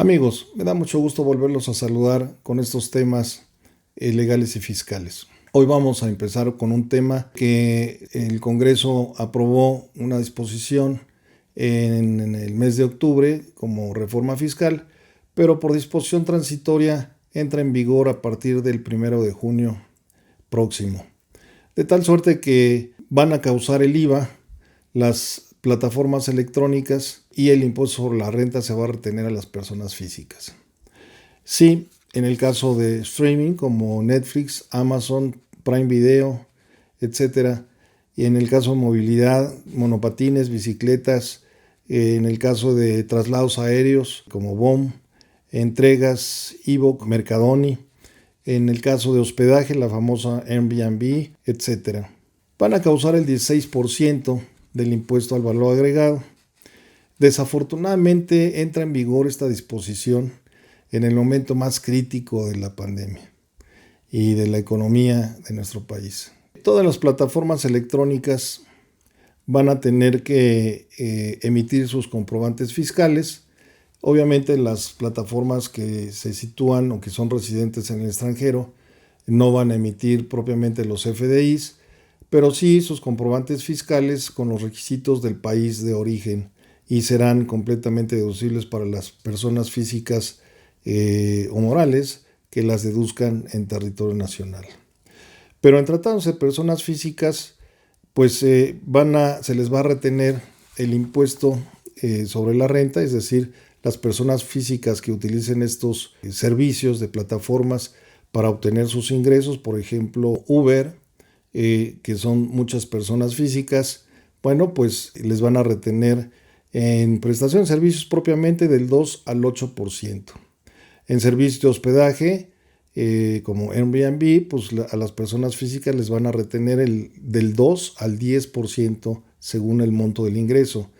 Amigos, me da mucho gusto volverlos a saludar con estos temas legales y fiscales. Hoy vamos a empezar con un tema que el Congreso aprobó una disposición en el mes de octubre como reforma fiscal, pero por disposición transitoria entra en vigor a partir del 1 de junio próximo. De tal suerte que van a causar el IVA las plataformas electrónicas y el impuesto sobre la renta se va a retener a las personas físicas. Sí, en el caso de streaming como Netflix, Amazon, Prime Video, etc. Y en el caso de movilidad, monopatines, bicicletas, en el caso de traslados aéreos como BOM, entregas, Evoc, Mercadoni, en el caso de hospedaje, la famosa Airbnb, etc. Van a causar el 16% del impuesto al valor agregado. Desafortunadamente entra en vigor esta disposición en el momento más crítico de la pandemia y de la economía de nuestro país. Todas las plataformas electrónicas van a tener que emitir sus comprobantes fiscales. Obviamente las plataformas que se sitúan o que son residentes en el extranjero no van a emitir propiamente los FDIs, pero sí sus comprobantes fiscales con los requisitos del país de origen y serán completamente deducibles para las personas físicas o morales que las deduzcan en territorio nacional. Pero en tratándose de personas físicas, pues se les va a retener el impuesto sobre la renta, es decir, las personas físicas que utilicen estos servicios de plataformas para obtener sus ingresos, por ejemplo, Uber, que son muchas personas físicas, bueno, pues les van a retener en prestación de servicios propiamente del 2 al 8%. En servicios de hospedaje, como Airbnb, pues a las personas físicas les van a retener del 2 al 10% según el monto del ingreso.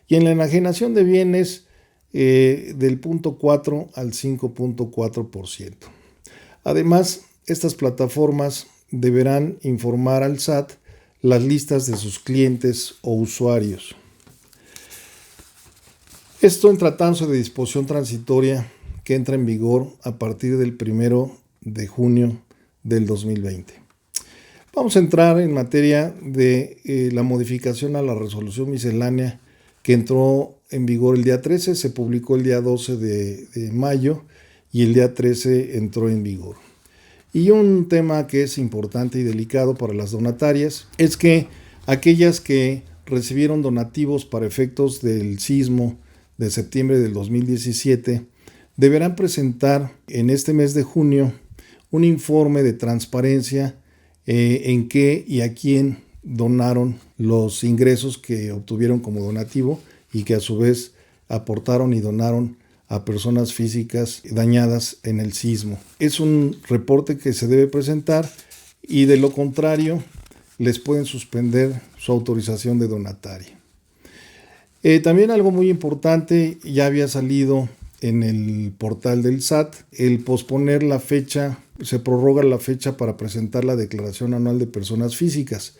Y en la enajenación de bienes, del 0.4 al 5.4%. Además, estas plataformas deberán informar al SAT las listas de sus clientes o usuarios. Esto en tratándose de disposición transitoria que entra en vigor a partir del 1 de junio del 2020. Vamos a entrar en materia de la modificación a la resolución miscelánea que entró en vigor el día 13, se publicó el día 12 de mayo y el día 13 entró en vigor. Y un tema que es importante y delicado para las donatarias es que aquellas que recibieron donativos para efectos del sismo de septiembre del 2017 deberán presentar en este mes de junio un informe de transparencia en qué y a quién donaron los ingresos que obtuvieron como donativo y que a su vez aportaron y donaron a personas físicas dañadas en el sismo. Es un reporte que se debe presentar y de lo contrario les pueden suspender su autorización de donataria. También algo muy importante, ya había salido en el portal del SAT, el posponer la fecha, se prorroga la fecha para presentar la declaración anual de personas físicas.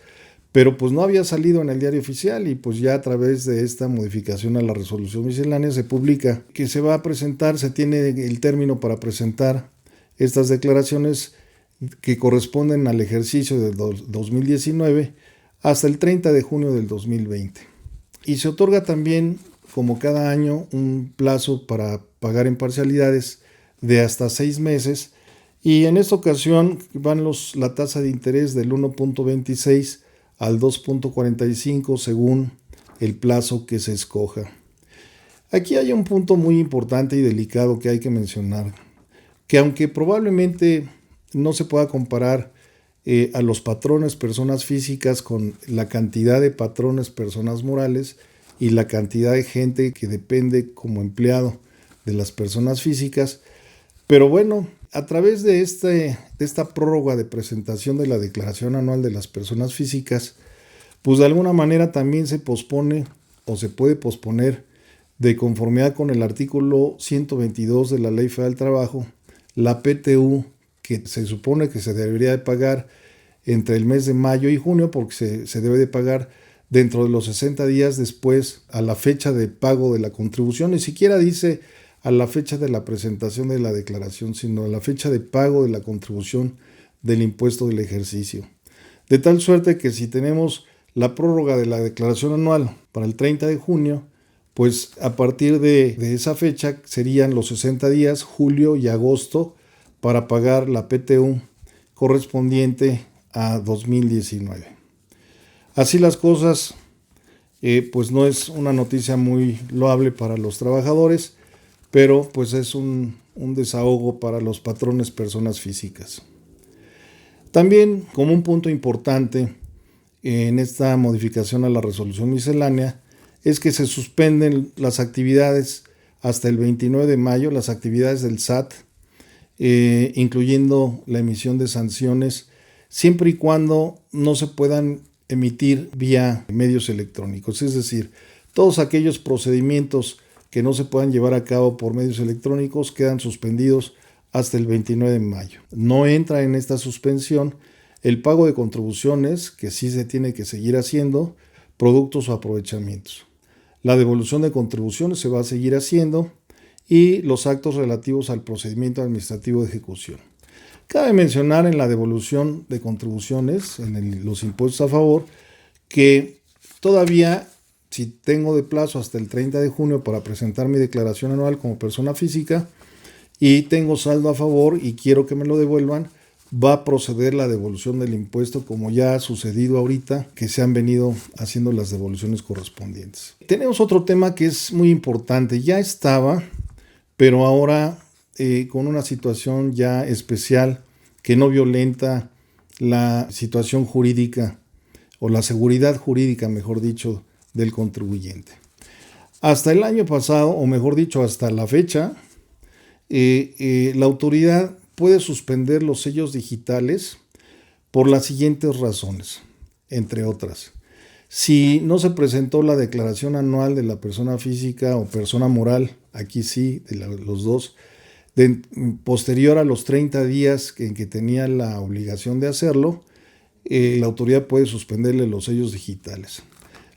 Pero pues no había salido en el diario oficial y pues ya a través de esta modificación a la resolución miscelánea se publica que se va a presentar, se tiene el término para presentar estas declaraciones que corresponden al ejercicio del 2019 hasta el 30 de junio del 2020. Y se otorga también, como cada año, un plazo para pagar en parcialidades de hasta 6 meses y en esta ocasión van la tasa de interés del 1.26 al 2.45 según el plazo que se escoja. Aquí hay un punto muy importante y delicado que hay que mencionar, que aunque probablemente no se pueda comparar a los patrones personas físicas con la cantidad de patrones personas morales y la cantidad de gente que depende como empleado de las personas físicas, pero bueno, a través de esta prórroga de presentación de la declaración anual de las personas físicas, pues de alguna manera también se pospone o se puede posponer de conformidad con el artículo 122 de la Ley Federal del Trabajo, la PTU que se supone que se debería de pagar entre el mes de mayo y junio, porque se debe de pagar dentro de los 60 días después a la fecha de pago de la contribución. Ni siquiera dice a la fecha de la presentación de la declaración, sino a la fecha de pago de la contribución del impuesto del ejercicio. De tal suerte que si tenemos la prórroga de la declaración anual para el 30 de junio, pues a partir de esa fecha serían los 60 días, julio y agosto, para pagar la PTU correspondiente a 2019. Así las cosas, pues no es una noticia muy loable para los trabajadores, pero pues es un desahogo para los patrones personas físicas. También, como un punto importante en esta modificación a la resolución miscelánea, es que se suspenden las actividades hasta el 29 de mayo, las actividades del SAT, incluyendo la emisión de sanciones, siempre y cuando no se puedan emitir vía medios electrónicos. Es decir, todos aquellos procedimientos que no se puedan llevar a cabo por medios electrónicos quedan suspendidos hasta el 29 de mayo. No entra en esta suspensión el pago de contribuciones, que sí se tiene que seguir haciendo, productos o aprovechamientos. La devolución de contribuciones se va a seguir haciendo y los actos relativos al procedimiento administrativo de ejecución. Cabe mencionar en la devolución de contribuciones, en los impuestos a favor, que todavía, si tengo de plazo hasta el 30 de junio para presentar mi declaración anual como persona física y tengo saldo a favor y quiero que me lo devuelvan, va a proceder la devolución del impuesto, como ya ha sucedido ahorita, que se han venido haciendo las devoluciones correspondientes. Tenemos otro tema que es muy importante. Ya estaba, pero ahora con una situación ya especial que no violenta la situación jurídica o la seguridad jurídica, mejor dicho, del contribuyente. Hasta el año pasado, o mejor dicho, hasta la fecha, la autoridad puede suspender los sellos digitales por las siguientes razones, entre otras. Si no se presentó la declaración anual de la persona física o persona moral, aquí sí, de los dos, posterior a los 30 días en que tenía la obligación de hacerlo, la autoridad puede suspenderle los sellos digitales.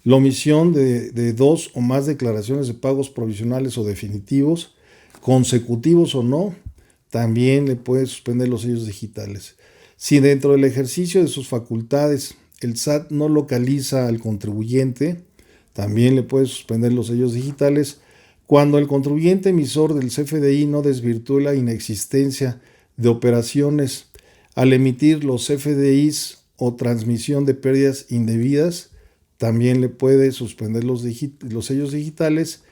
La omisión de 2 o más declaraciones de pagos provisionales o definitivos, consecutivos o no, también le puede suspender los sellos digitales. Si dentro del ejercicio de sus facultades el SAT no localiza al contribuyente, también le puede suspender los sellos digitales cuando el contribuyente emisor del CFDI no desvirtúe la inexistencia de operaciones al emitir los CFDIs o transmisión de pérdidas indebidas, también le puede suspender los sellos digitales.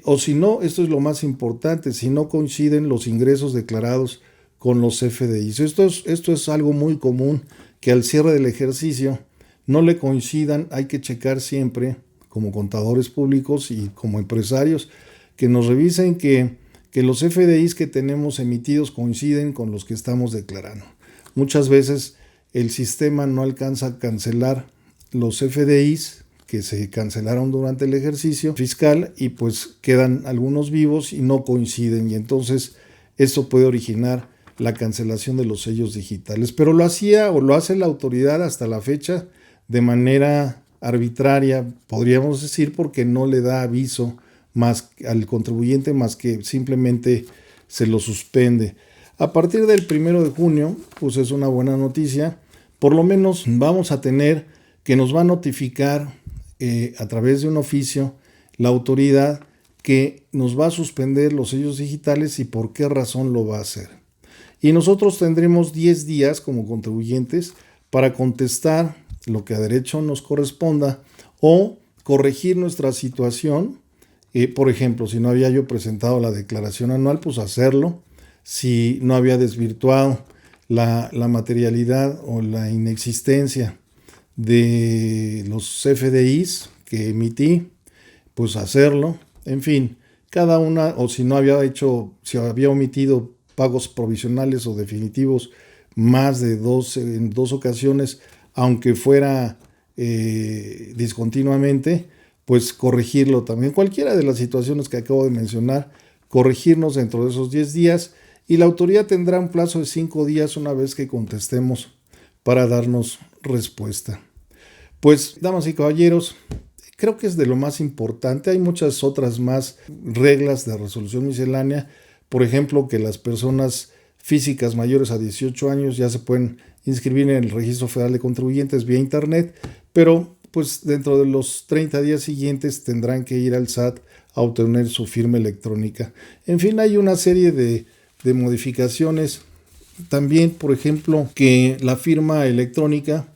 O si no, esto es lo más importante, si no coinciden los ingresos declarados con los CFDIs. Esto es algo muy común, que al cierre del ejercicio no le coincidan. Hay que checar siempre, como contadores públicos y como empresarios, que nos revisen que los CFDIs que tenemos emitidos coinciden con los que estamos declarando. Muchas veces el sistema no alcanza a cancelar los CFDIs que se cancelaron durante el ejercicio fiscal y pues quedan algunos vivos y no coinciden, y entonces esto puede originar la cancelación de los sellos digitales. Pero lo hacía o lo hace la autoridad hasta la fecha de manera arbitraria, podríamos decir, porque no le da aviso más al contribuyente más que simplemente se lo suspende. A partir del 1 de junio, pues es una buena noticia, por lo menos vamos a tener que nos va a notificar a través de un oficio la autoridad que nos va a suspender los sellos digitales y por qué razón lo va a hacer. Y nosotros tendremos 10 días como contribuyentes para contestar lo que a derecho nos corresponda o corregir nuestra situación. Por ejemplo, si no había yo presentado la declaración anual, pues hacerlo. Si no había desvirtuado la materialidad o la inexistencia de los CFDIs que emití, pues hacerlo. En fin, cada una, o si no había si había omitido pagos provisionales o definitivos más de en 2 ocasiones, aunque fuera discontinuamente, pues corregirlo también. Cualquiera de las situaciones que acabo de mencionar, corregirnos dentro de esos 10 días, y la autoridad tendrá un plazo de 5 días una vez que contestemos para darnos respuesta. Pues, damas y caballeros, creo que es de lo más importante. Hay muchas otras más reglas de resolución miscelánea. Por ejemplo, que las personas físicas mayores a 18 años ya se pueden inscribir en el Registro Federal de Contribuyentes vía internet, pero pues dentro de los 30 días siguientes tendrán que ir al SAT a obtener su firma electrónica. En fin, hay una serie de modificaciones. También, por ejemplo, que la firma electrónica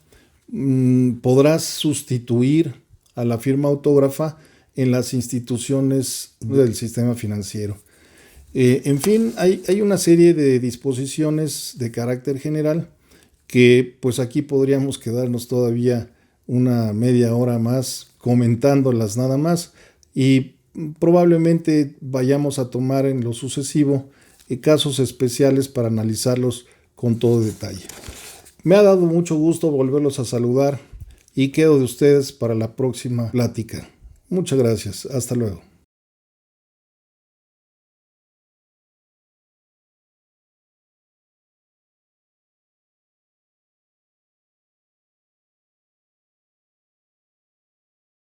podrás sustituir a la firma autógrafa en las instituciones del sistema financiero. En fin, hay una serie de disposiciones de carácter general que pues aquí podríamos quedarnos todavía una media hora más comentándolas nada más, y probablemente vayamos a tomar en lo sucesivo casos especiales para analizarlos con todo detalle. Me ha dado mucho gusto volverlos a saludar y quedo de ustedes para la próxima plática. Muchas gracias. Hasta luego.